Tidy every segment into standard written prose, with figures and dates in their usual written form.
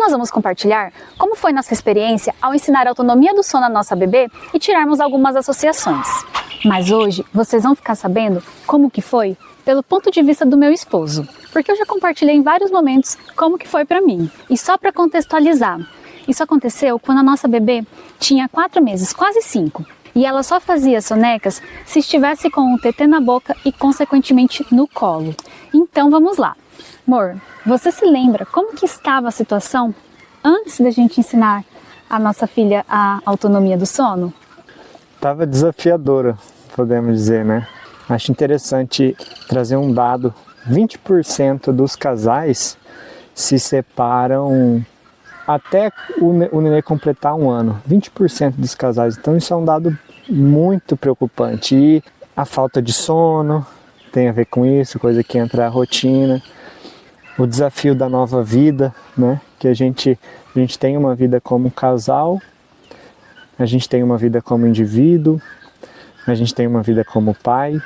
nós vamos compartilhar como foi nossa experiência ao ensinar a autonomia do sono à nossa bebê e tirarmos algumas associações. Mas hoje vocês vão ficar sabendo como que foi pelo ponto de vista do meu esposo, porque eu já compartilhei em vários momentos como que foi para mim. E só para contextualizar, isso aconteceu quando a nossa bebê tinha 4 meses, quase 5. E ela só fazia sonecas se estivesse com o tetê na boca e consequentemente no colo. Então vamos lá. Amor, você se lembra como que estava a situação antes da gente ensinar a nossa filha a autonomia do sono? Estava desafiadora, podemos dizer, né? Acho interessante trazer um dado. 20% dos casais se separam até o nenê completar 1 ano. 20% dos casais. Então isso é um dado muito preocupante. E a falta de sono tem a ver com isso, coisa que entra na rotina. O desafio da nova vida, né? Que a gente tem uma vida como casal, a gente tem uma vida como indivíduo, a gente tem uma vida como pai.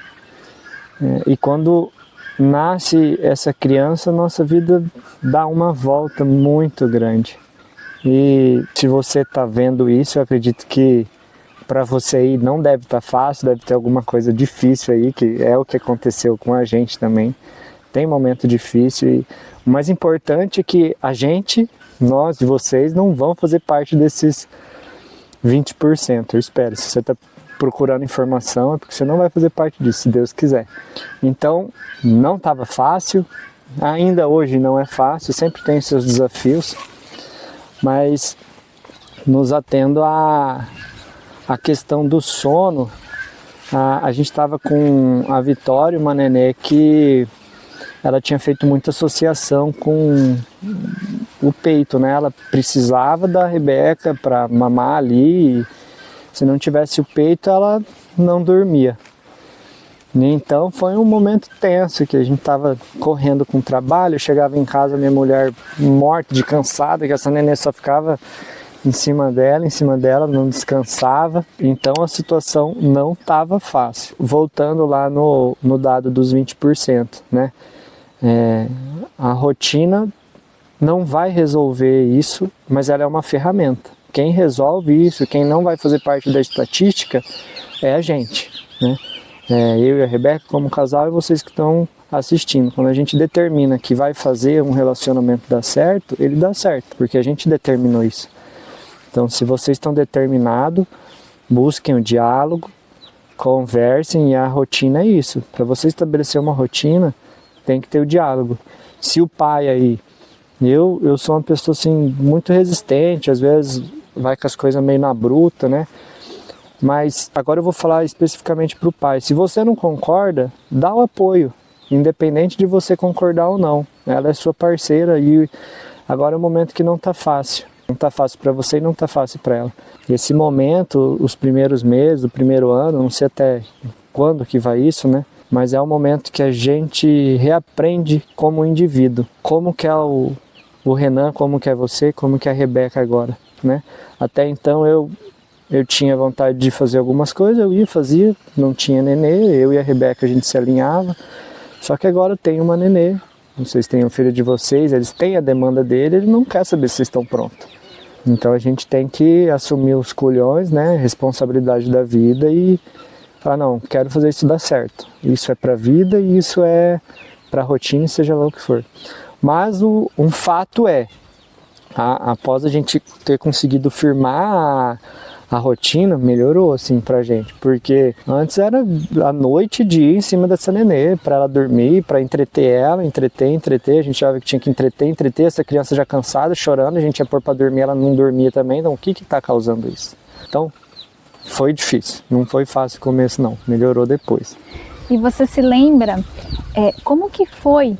E quando nasce essa criança, nossa vida dá uma volta muito grande. E se você está vendo isso, eu acredito que para você aí não deve estar fácil, deve ter alguma coisa difícil aí, que é o que aconteceu com a gente também. Tem momento difícil e o mais importante é que a gente, nós e vocês, não vão fazer parte desses 20%. Eu espero. Se você está procurando informação é porque você não vai fazer parte disso, se Deus quiser. Então, não estava fácil, ainda hoje não é fácil, sempre tem seus desafios, mas nos atendo à questão do sono, a gente estava com a Vitória, uma nenê que ela tinha feito muita associação com o peito, né? Ela precisava da Rebeca para mamar ali, e se não tivesse o peito ela não dormia. Então foi um momento tenso, que a gente estava correndo com o trabalho, eu chegava em casa, minha mulher morta de cansada, que essa nenê só ficava em cima dela, não descansava. Então a situação não estava fácil. Voltando lá no dado dos 20%, né? A rotina não vai resolver isso, mas ela é uma ferramenta. Quem resolve isso, quem não vai fazer parte da estatística é a gente, né? Eu e a Rebeca como casal e vocês que estão assistindo. Quando a gente determina que vai fazer um relacionamento dar certo, ele dá certo, porque a gente determinou isso. Então, se vocês estão determinados, busquem o diálogo, conversem, e a rotina é isso. Para você estabelecer uma rotina, tem que ter o diálogo. Se o pai aí, eu sou uma pessoa assim muito resistente, às vezes vai com as coisas meio na bruta, né? Mas agora eu vou falar especificamente para o pai. Se você não concorda, dá o apoio, independente de você concordar ou não. Ela é sua parceira e agora é um momento que não está fácil. Não está fácil para você e não está fácil para ela. Esse momento, os primeiros meses, o primeiro ano, não sei até quando que vai isso, né? Mas é um momento que a gente reaprende como indivíduo. Como que é o Renan, como que é você, como que é a Rebeca agora, né? Até então eu tinha vontade de fazer algumas coisas, eu ia, fazia, não tinha nenê, eu e a Rebeca a gente se alinhava. Só que agora eu tenho uma nenê, vocês têm um filho de vocês, eles têm a demanda dele, ele não quer saber se vocês estão prontos. Então a gente tem que assumir os culhões, né, responsabilidade da vida e falar, não, quero fazer isso dar certo. Isso é para a vida e isso é para a rotina, seja lá o que for. Mas um fato é, após a gente ter conseguido firmar a rotina, melhorou assim pra gente, porque antes era a noite de ir em cima dessa nenê, para ela dormir, para entreter ela, entreter, a gente achava que tinha que entreter, essa criança já cansada, chorando, a gente ia pôr para dormir, ela não dormia também, então o que tá causando isso? Então, foi difícil, não foi fácil o começo não, melhorou depois. E você se lembra como que foi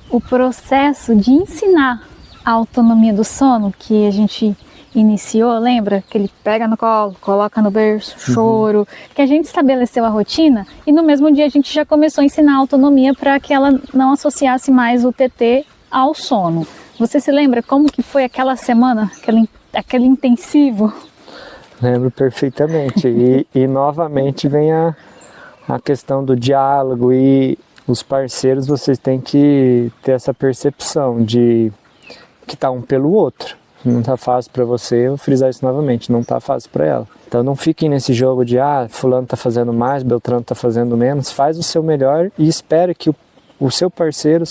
o processo de ensinar a autonomia do sono que a gente iniciou, lembra? Que ele pega no colo, coloca no berço, choro, que a gente estabeleceu a rotina e no mesmo dia a gente já começou a ensinar a autonomia para que ela não associasse mais o TT ao sono. Você se lembra como que foi aquela semana, aquele intensivo? Lembro perfeitamente e novamente vem a questão do diálogo e os parceiros, vocês têm que ter essa percepção de que tá um pelo outro. Não tá fácil para você, eu vou frisar isso novamente, não tá fácil para ela. Então não fiquem nesse jogo de, fulano tá fazendo mais, Beltrano tá fazendo menos. Faz o seu melhor e espere que o seu parceiro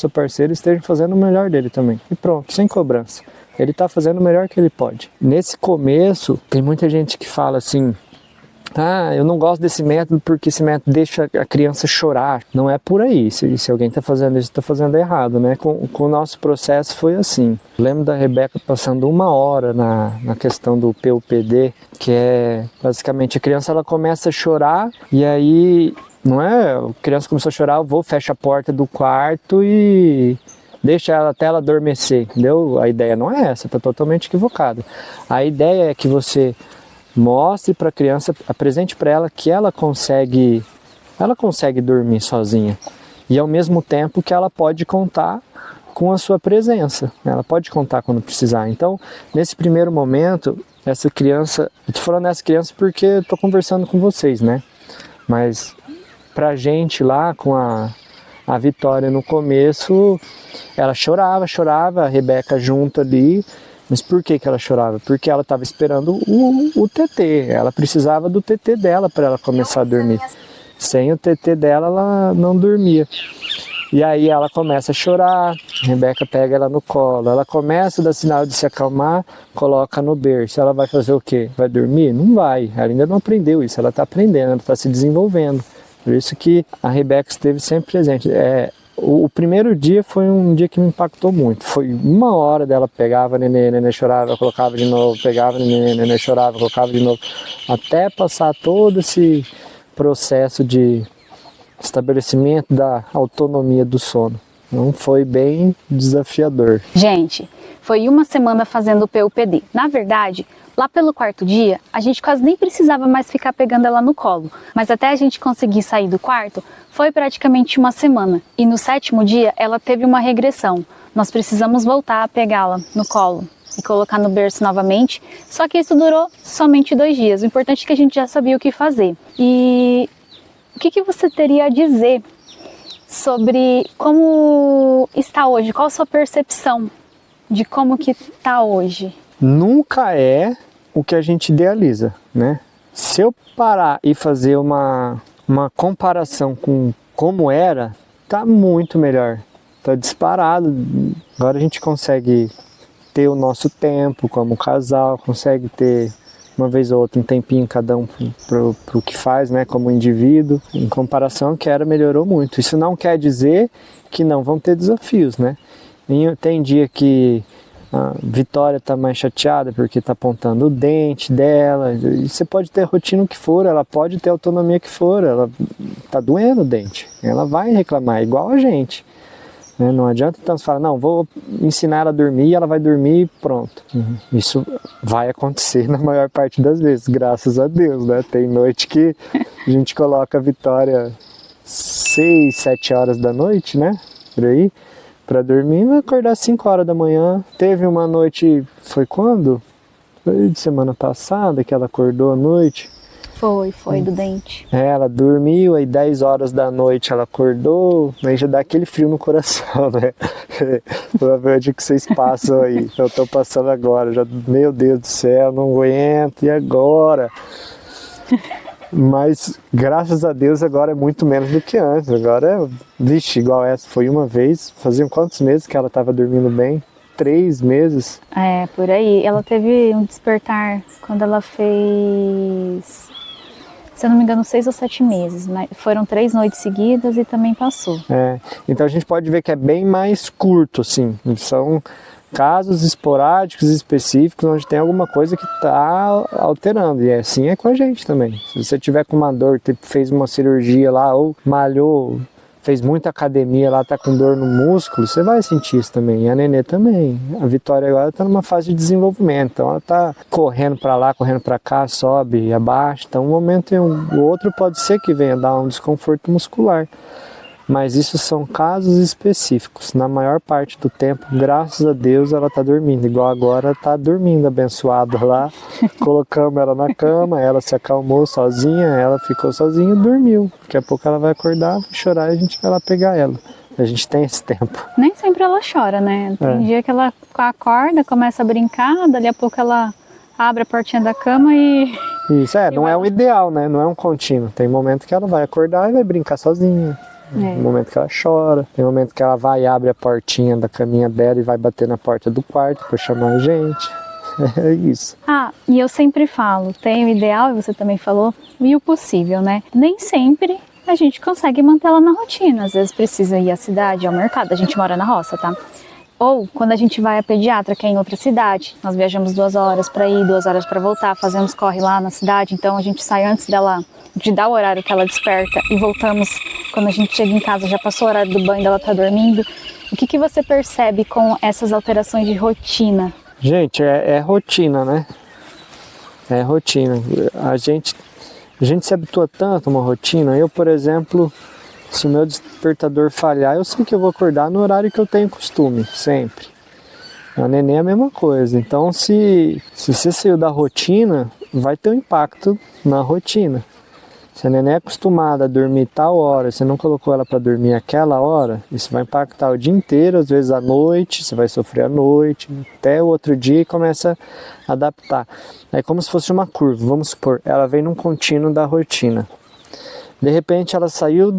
esteja fazendo o melhor dele também. E pronto, sem cobrança. Ele tá fazendo o melhor que ele pode. Nesse começo, tem muita gente que fala assim, eu não gosto desse método porque esse método deixa a criança chorar. Não é por aí. Se alguém está fazendo isso, está fazendo errado, né? Com o nosso processo foi assim. Lembro da Rebeca passando 1 hora na questão do PUPD, que é basicamente a criança ela começa a chorar e aí, não é? A criança começou a chorar, eu vou, fecha a porta do quarto e deixa ela até ela adormecer, entendeu? A ideia não é essa, está totalmente equivocada. A ideia é que você mostre para a criança, apresente para ela que ela consegue dormir sozinha e ao mesmo tempo que ela pode contar com a sua presença, ela pode contar quando precisar. Então, nesse primeiro momento, essa criança, eu tô falando dessa criança porque eu tô conversando com vocês, né? Mas pra gente lá com a Vitória no começo, ela chorava, a Rebeca junto ali. Mas por que ela chorava? Porque ela estava esperando o TT, ela precisava do TT dela para ela começar a dormir. Sem o TT dela, ela não dormia. E aí ela começa a chorar, a Rebeca pega ela no colo, ela começa a dar sinal de se acalmar, coloca no berço. Ela vai fazer o quê? Vai dormir? Não vai, ela ainda não aprendeu isso, ela está aprendendo, ela está se desenvolvendo. Por isso que a Rebeca esteve sempre presente. O primeiro dia foi um dia que me impactou muito. Foi 1 hora dela, pegava neném chorava, colocava de novo, pegava neném chorava, colocava de novo, até passar todo esse processo de estabelecimento da autonomia do sono. Então foi bem desafiador. Gente, foi 1 semana fazendo o PUPD. Na verdade, lá pelo 4º dia, a gente quase nem precisava mais ficar pegando ela no colo. Mas até a gente conseguir sair do quarto, foi praticamente 1 semana. E no 7º dia, ela teve uma regressão. Nós precisamos voltar a pegá-la no colo e colocar no berço novamente. Só que isso durou somente 2 dias. O importante é que a gente já sabia o que fazer. E o que você teria a dizer sobre como está hoje? Qual a sua percepção de como que está hoje? Nunca é o que a gente idealiza, né? Se eu parar e fazer uma comparação com como era, tá muito melhor, tá disparado. Agora a gente consegue ter o nosso tempo como casal, consegue ter uma vez ou outra um tempinho cada um pro que faz, né, como indivíduo. Em comparação, que era, melhorou muito. Isso não quer dizer que não vão ter desafios, né? Tem dia que a Vitória está mais chateada porque está apontando o dente dela. E você pode ter a rotina que for, ela pode ter a autonomia que for, ela está doendo o dente, ela vai reclamar, igual a gente. Né? Não adianta então você falar, não, vou ensinar ela a dormir e ela vai dormir e pronto. Isso vai acontecer na maior parte das vezes, graças a Deus, né? Tem noite que a gente coloca a Vitória 6, 7 horas da noite, né? Por aí, para dormir, vai acordar 5 horas da manhã. Teve uma noite, foi quando? Foi de semana passada que ela acordou à noite. Foi do dente. Ela dormiu, aí 10 horas da noite ela acordou, aí já dá aquele frio no coração, né? Provavelmente o que vocês passam aí, eu tô passando agora, já, meu Deus do céu, não aguento, e agora? Mas, graças a Deus, agora é muito menos do que antes, agora, vixe, igual essa, foi uma vez, faziam quantos meses que ela estava dormindo bem? 3 meses? É, por aí, ela teve um despertar quando ela fez... Se eu não me engano, 6 ou 7 meses, mas foram 3 noites seguidas e também passou. Então a gente pode ver que é bem mais curto, assim. São casos esporádicos, específicos, onde tem alguma coisa que está alterando. E assim é com a gente também. Se você tiver com uma dor, fez uma cirurgia lá, ou malhou, fez muita academia lá, tá com dor no músculo, você vai sentir isso também. E a Nenê também. A Vitória agora tá numa fase de desenvolvimento, então ela tá correndo para lá, correndo para cá, sobe e abaixa. Então um momento e o outro pode ser que venha dar um desconforto muscular. Mas isso são casos específicos. Na maior parte do tempo, graças a Deus, ela tá dormindo. Igual agora tá dormindo, abençoada lá. Colocamos ela na cama, ela se acalmou sozinha, ela ficou sozinha e dormiu. Daqui a pouco ela vai acordar, vai chorar e a gente vai lá pegar ela. A gente tem esse tempo. Nem sempre ela chora, né? Tem dia que ela acorda, começa a brincar, dali a pouco ela abre a portinha da cama e... Isso, não é um ideal, né? Não é um contínuo. Tem momento que ela vai acordar e vai brincar sozinha. Tem momento que ela chora. Tem momento que ela vai e abre a portinha da caminha dela e vai bater na porta do quarto para chamar a gente. É isso. E eu sempre falo, tem o ideal, e você também falou, e o possível, né? Nem sempre a gente consegue manter ela na rotina. Às vezes precisa ir à cidade, ao mercado. A gente mora na roça, tá? Ou quando a gente vai a pediatra, que é em outra cidade, nós viajamos 2 horas para ir, 2 horas para voltar, fazemos corre lá na cidade, então a gente sai antes dela, de dar o horário que ela desperta e voltamos quando a gente chega em casa, já passou o horário do banho, dela tá dormindo. O que você percebe com essas alterações de rotina? Gente, é rotina, né? É rotina. A gente se habitua tanto a uma rotina. Eu, por exemplo, se o meu despertador falhar, eu sei que eu vou acordar no horário que eu tenho costume, sempre. A neném é a mesma coisa. Então, se você saiu da rotina, vai ter um impacto na rotina. Se a neném é acostumada a dormir tal hora, você não colocou ela para dormir aquela hora, isso vai impactar o dia inteiro, às vezes à noite, você vai sofrer à noite, até o outro dia e começa a adaptar. É como se fosse uma curva, vamos supor, ela vem num contínuo da rotina. De repente ela saiu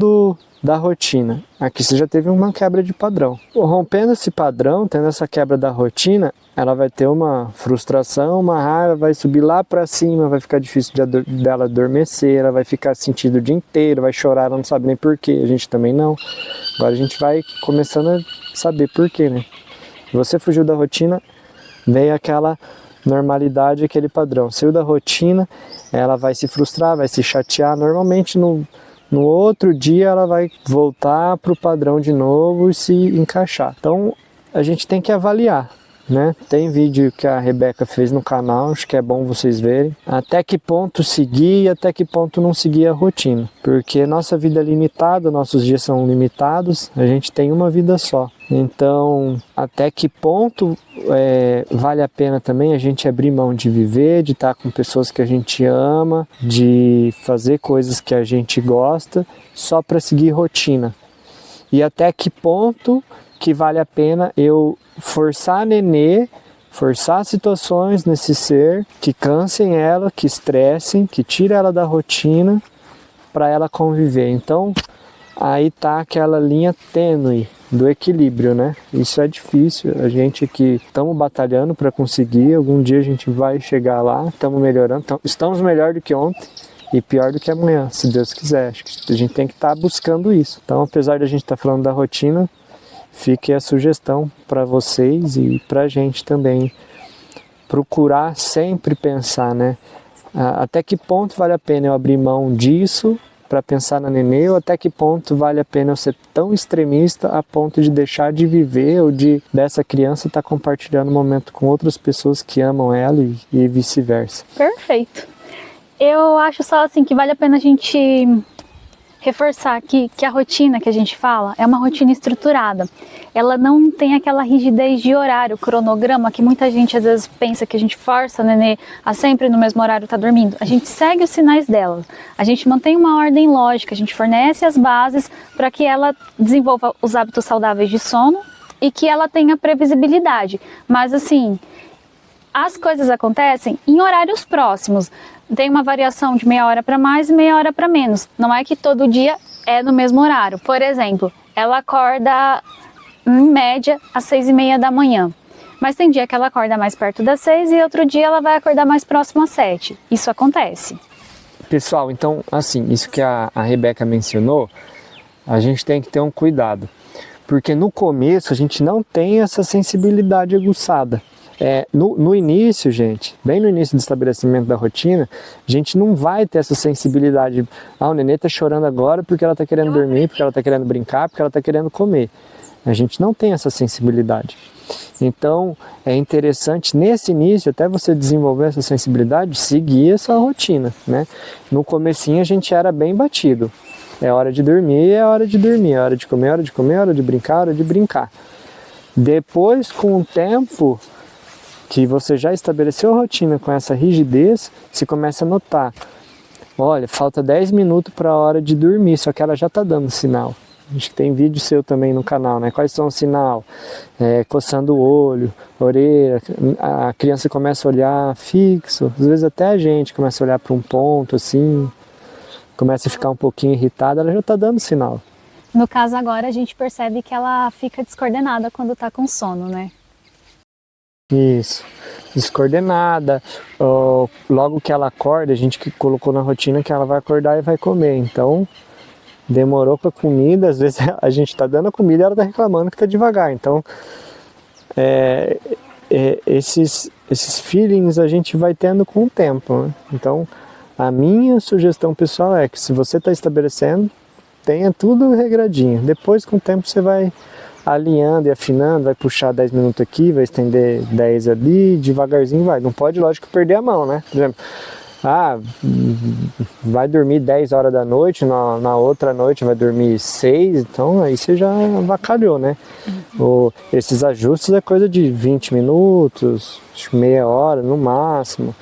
da rotina. Aqui você já teve uma quebra de padrão. Rompendo esse padrão, tendo essa quebra da rotina, ela vai ter uma frustração, uma raiva, vai subir lá pra cima, vai ficar difícil dela adormecer, ela vai ficar sentindo o dia inteiro, vai chorar, ela não sabe nem porquê, a gente também não. Agora a gente vai começando a saber porquê, né? Você fugiu da rotina, veio aquela normalidade, aquele padrão. Saiu da rotina, ela vai se frustrar, vai se chatear. Normalmente no outro dia ela vai voltar para o padrão de novo e se encaixar. Então a gente tem que avaliar, né? Tem vídeo que a Rebeca fez no canal, acho que é bom vocês verem. Até que ponto seguir e até que ponto não seguir a rotina. Porque nossa vida é limitada, nossos dias são limitados, a gente tem uma vida só. Então, até que ponto vale a pena também a gente abrir mão de viver, de estar com pessoas que a gente ama, de fazer coisas que a gente gosta, só para seguir rotina. E até que ponto que vale a pena eu forçar a nenê, forçar situações nesse ser que cansem ela, que estressem, que tirem ela da rotina para ela conviver. Então, aí tá aquela linha tênue do equilíbrio, né? Isso é difícil, a gente aqui estamos batalhando para conseguir, algum dia a gente vai chegar lá, estamos melhorando, estamos melhor do que ontem e pior do que amanhã, se Deus quiser. Acho que a gente tem que estar buscando isso. Então, apesar de a gente estar falando da rotina, fique a sugestão para vocês e para a gente também procurar sempre pensar, né? Até que ponto vale a pena eu abrir mão disso para pensar na nenê, ou até que ponto vale a pena eu ser tão extremista a ponto de deixar de viver ou dessa criança estar compartilhando um momento com outras pessoas que amam ela e vice-versa. Perfeito. Eu acho só assim que vale a pena a gente reforçar aqui que a rotina que a gente fala é uma rotina estruturada. Ela não tem aquela rigidez de horário, cronograma, que muita gente às vezes pensa que a gente força a nenê a sempre no mesmo horário estar dormindo. A gente segue os sinais dela, a gente mantém uma ordem lógica, a gente fornece as bases para que ela desenvolva os hábitos saudáveis de sono e que ela tenha previsibilidade. Mas assim, as coisas acontecem em horários próximos. Tem uma variação de meia hora para mais e meia hora para menos. Não é que todo dia é no mesmo horário. Por exemplo, ela acorda em média às 6h30 da manhã. Mas tem dia que ela acorda mais perto das 6 e outro dia ela vai acordar mais próximo às 7. Isso acontece. Pessoal, então, assim, isso que a Rebeca mencionou, a gente tem que ter um cuidado. Porque no começo a gente não tem essa sensibilidade aguçada. No início, gente, bem no início do estabelecimento da rotina, a gente não vai ter essa sensibilidade. O nenê tá chorando agora porque ela tá querendo dormir, porque ela tá querendo brincar, porque ela tá querendo comer. A gente não tem essa sensibilidade. Então, é interessante nesse início, até você desenvolver essa sensibilidade, seguir essa rotina, né? No comecinho a gente era bem batido. É hora de dormir, é hora de dormir, é hora de comer, é hora de comer, é hora de brincar, é hora de brincar. Depois, com o tempo que você já estabeleceu a rotina com essa rigidez, você começa a notar, olha, falta 10 minutos para a hora de dormir, só que ela já está dando sinal. Acho que tem vídeo seu também no canal, né? Quais são os sinais? Coçando o olho, orelha, a criança começa a olhar fixo, às vezes até a gente começa a olhar para um ponto assim, começa a ficar um pouquinho irritada, ela já está dando sinal. No caso agora a gente percebe que ela fica descoordenada quando está com sono, né? Isso, descoordenada, logo que ela acorda, a gente que colocou na rotina que ela vai acordar e vai comer, então demorou com a comida, às vezes a gente está dando a comida e ela está reclamando que está devagar, então esses feelings a gente vai tendo com o tempo, né? Então a minha sugestão pessoal é que se você está estabelecendo, tenha tudo regradinho, depois com o tempo você vai alinhando e afinando, vai puxar 10 minutos aqui, vai estender 10 ali, devagarzinho vai. Não pode, lógico, perder a mão, né? Por exemplo, vai dormir 10 horas da noite, na outra noite vai dormir 6, então aí você já avacalhou, né? Esses ajustes é coisa de 20 minutos, meia hora no máximo.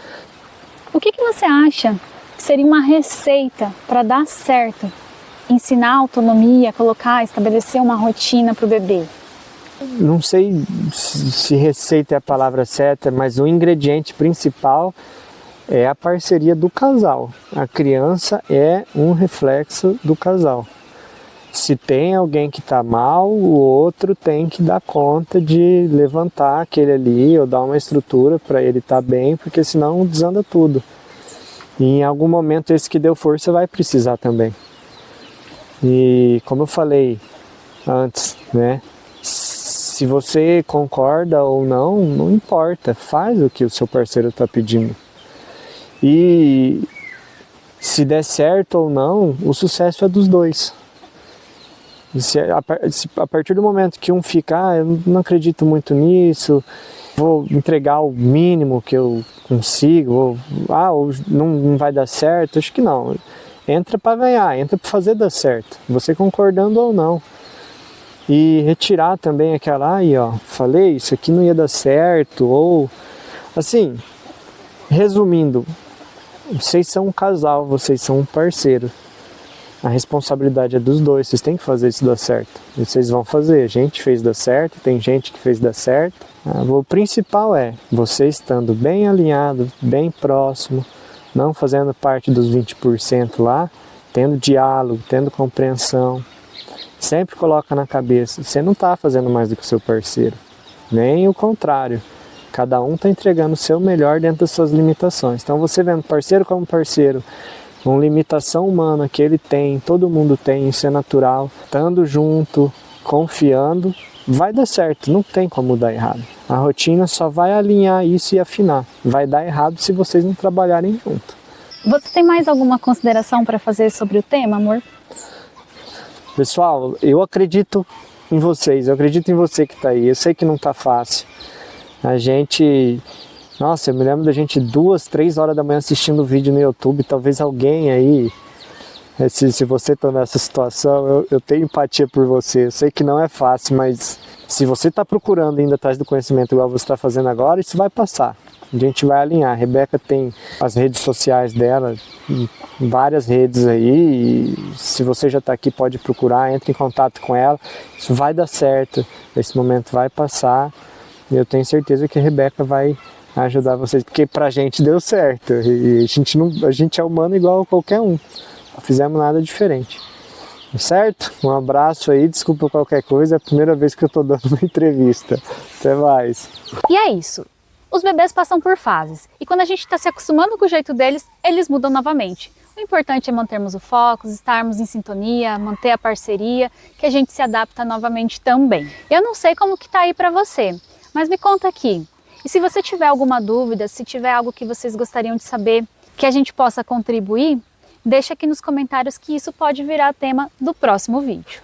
O que você acha que seria uma receita para dar certo? Ensinar autonomia, estabelecer uma rotina para o bebê? Não sei se receita é a palavra certa, mas o ingrediente principal é a parceria do casal. A criança é um reflexo do casal. Se tem alguém que está mal, o outro tem que dar conta de levantar aquele ali ou dar uma estrutura para ele estar bem, porque senão desanda tudo. E em algum momento esse que deu força vai precisar também. E como eu falei antes, né? Se você concorda ou não, não importa, faz o que o seu parceiro está pedindo. E se der certo ou não, o sucesso é dos dois. A partir do momento que um fica, eu não acredito muito nisso, vou entregar o mínimo que eu consigo, ou não vai dar certo, acho que não. Entra para ganhar, entra para fazer dar certo, você concordando ou não. E retirar também aquela, falei, isso aqui não ia dar certo, ou assim, resumindo, vocês são um casal, vocês são um parceiro. A responsabilidade é dos dois, vocês têm que fazer isso dar certo. E vocês vão fazer, a gente fez dar certo, tem gente que fez dar certo. O principal é você estando bem alinhado, bem próximo, não fazendo parte dos 20% lá, tendo diálogo, tendo compreensão. Sempre coloca na cabeça, você não está fazendo mais do que o seu parceiro, nem o contrário. Cada um está entregando o seu melhor dentro das suas limitações. Então você vendo parceiro como parceiro, uma limitação humana que ele tem, todo mundo tem, isso é natural, estando junto, confiando, vai dar certo, não tem como dar errado. A rotina só vai alinhar isso e afinar. Vai dar errado se vocês não trabalharem junto. Você tem mais alguma consideração para fazer sobre o tema, amor? Pessoal, eu acredito em vocês, eu acredito em você que está aí. Eu sei que não está fácil. Nossa, eu me lembro da gente 2, 3 horas da manhã assistindo vídeo no YouTube. Talvez alguém aí, se você está nessa situação, eu tenho empatia por você. Eu sei que não é fácil, mas se você está procurando ainda atrás do conhecimento igual você está fazendo agora, isso vai passar. A gente vai alinhar. A Rebeca tem as redes sociais dela, várias redes aí, e se você já está aqui pode procurar, entre em contato com ela. Isso vai dar certo, esse momento vai passar e eu tenho certeza que a Rebeca vai ajudar vocês, porque pra gente deu certo e a gente é humano igual a qualquer um, não fizemos nada diferente. Certo? Um abraço aí, desculpa qualquer coisa, é a primeira vez que eu tô dando uma entrevista. Até mais. E é isso. Os bebês passam por fases e quando a gente está se acostumando com o jeito deles, eles mudam novamente. O importante é mantermos o foco, estarmos em sintonia, manter a parceria, que a gente se adapta novamente também. Eu não sei como que tá aí para você, mas me conta aqui. E se você tiver alguma dúvida, se tiver algo que vocês gostariam de saber, que a gente possa contribuir, deixa aqui nos comentários que isso pode virar tema do próximo vídeo.